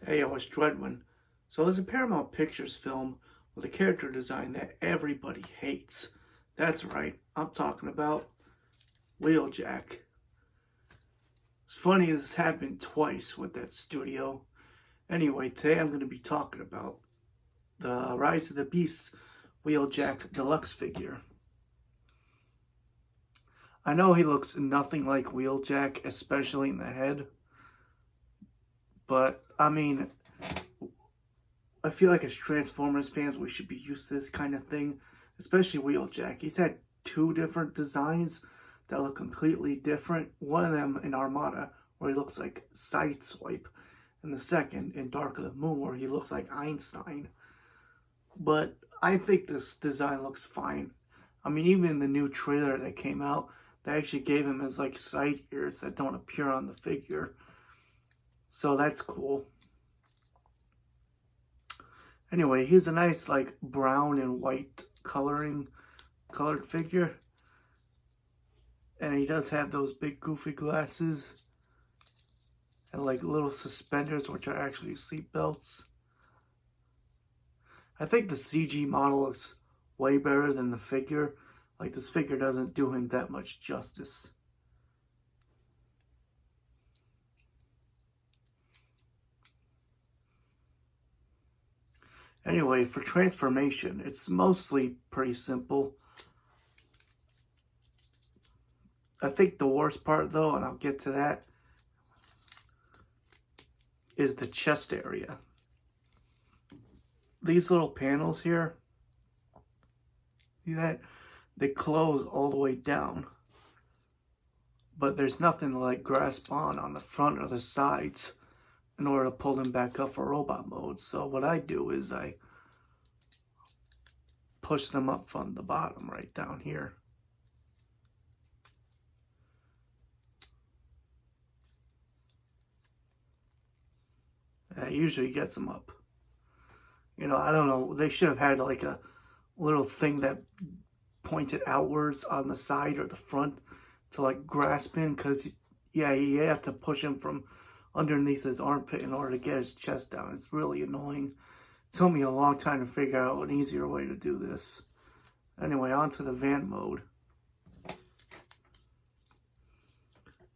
Hey, I was Dreadwin. So there's a Paramount Pictures film with a character design that everybody hates. That's right, I'm talking about Wheeljack. It's funny this happened twice with that studio. Anyway, today I'm going to be talking about the Rise of the Beasts Wheeljack Deluxe figure. I know he looks nothing like Wheeljack, especially in the head. But, I mean, I feel like as Transformers fans, we should be used to this kind of thing, especially Wheeljack. He's had two different designs that look completely different. One of them in Armada, where he looks like Sideswipe, and the second in Dark of the Moon, where he looks like Einstein. But I think this design looks fine. I mean, even in the new trailer that came out, they actually gave him his like side ears that don't appear on the figure. So that's cool. Anyway, he's a nice like brown and white colored figure. And he does have those big goofy glasses and like little suspenders, which are actually seat belts. I think the CG model looks way better than the figure. Like, this figure doesn't do him that much justice. Anyway, for transformation, it's mostly pretty simple. I think the worst part, though, and I'll get to that, is the chest area. These little panels here, see that? They close all the way down. But there's nothing to like grasp on the front or the sides in order to pull them back up for robot mode. So what I do is I push them up from the bottom right down here. That usually gets them up. You know, I don't know. They should have had like a little thing that pointed outwards on the side or the front to like grasp him, because yeah, you have to push him from underneath his armpit in order to get his chest down. It's really annoying. It took me a long time to figure out an easier way to do this. Anyway, on to the van mode.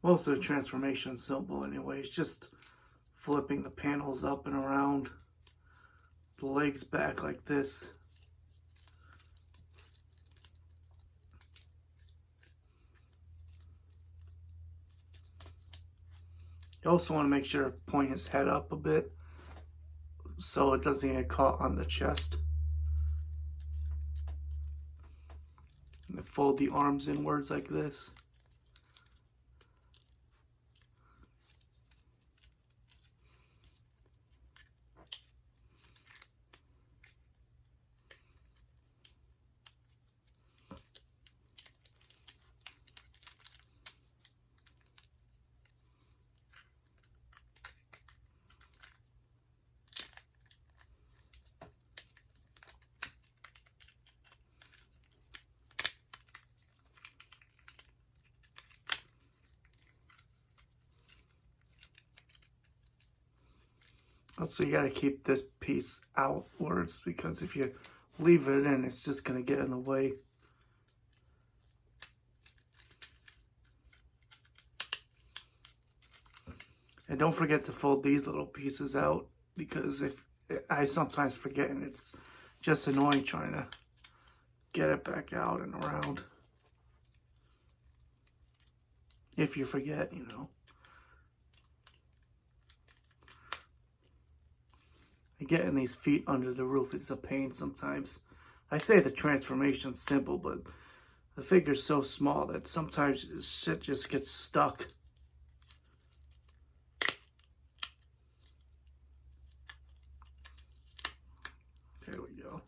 Most of the transformation is simple anyway. It's just flipping the panels up and around, the legs back like this. You also want to make sure to point his head up a bit so it doesn't get caught on the chest. And then fold the arms inwards like this. Also, you got to keep this piece outwards, because if you leave it in, it's just going to get in the way. And don't forget to fold these little pieces out, because if I sometimes forget, and it's just annoying trying to get it back out and around. If you forget, you know. Getting these feet under the roof is a pain sometimes. I say the transformation's simple, but the figure's so small that sometimes shit just gets stuck. There we go.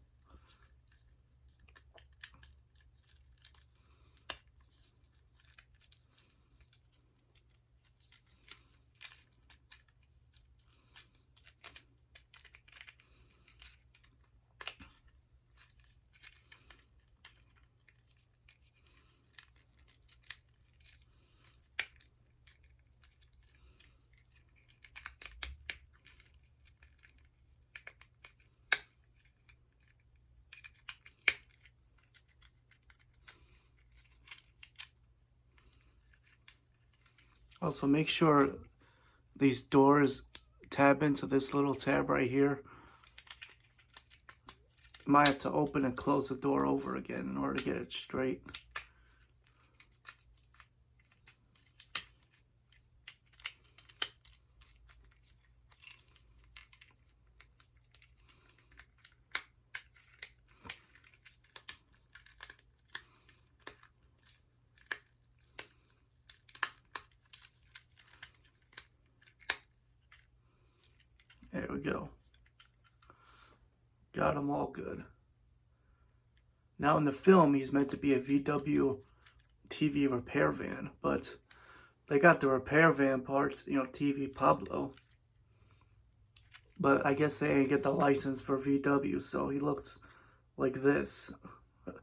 Also, make sure these doors tab into this little tab right here. Might have to open and close the door over again in order to get it straight. There we go. Got them all good. Now in the film, he's meant to be a VW TV repair van, but they got the repair van parts, you know, TV Pablo. But I guess they didn't get the license for VW, so he looks like this. It's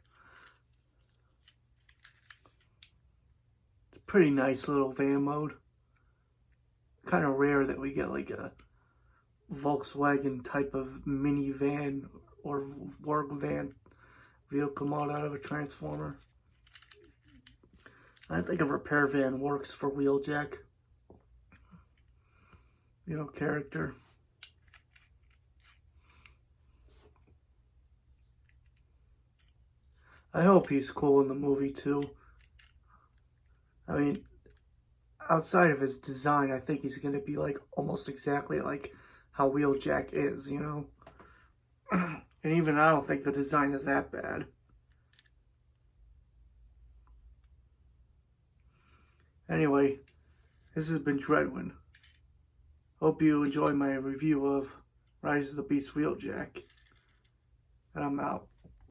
a pretty nice little van mode. Kind of rare that we get like a Volkswagen type of minivan or work van vehicle mod out of a Transformer. I think a repair van works for Wheeljack, you know, character. I hope he's cool in the movie too. I mean, outside of his design, I think he's going to be like almost exactly like how Wheeljack is, you know? And even I don't think the design is that bad. Anyway, this has been Dreadwin. Hope you enjoyed my review of Rise of the Beast Wheeljack. And I'm out.